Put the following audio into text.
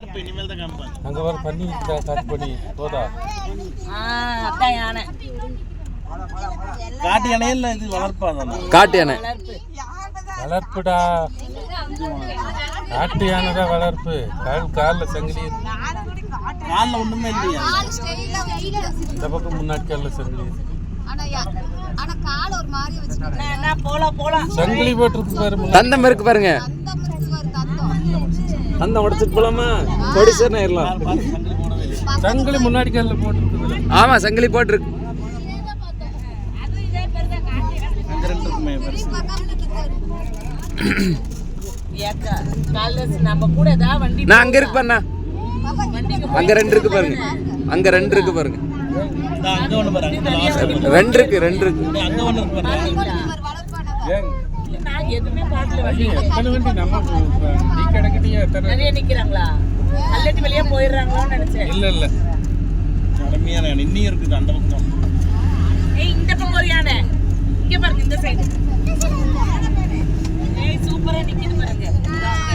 அங்க வர பண்ணி காட்டு பண்ணி போதா அதான் யானை காட்டு யானை இல்ல இது வளர்ப்பாதான் காட்டு யானை வளர்ப்புடா காட்டு யானை தான் வளர்ப்பு கால்ல சங்கிலி கால்ல ஒண்ணுமே இல்லையா இந்த பக்கம் முன்னாடி கால்ல சங்கிலி சங்கிலி போட்டு பாரு தந்தம் இருக்கு பாருங்க அந்த உடச்சிட்டு போலாமா கொடிசர் நேரலாம் சங்கிலி முன்னாடி கால்ல போட்டு ஆமா சங்கிலி போட்டுருக்கு நான் அங்க இருக்கு பாருண்ணா அங்க ரெண்டு இருக்கு பாருங்க அங்க ரெண்டு இருக்கு பாருங்க ரெண்டு இருக்கு அங்க ஒண்ணு இல்ல கடமையான இன்னும் இருக்குது அந்த பக்கம்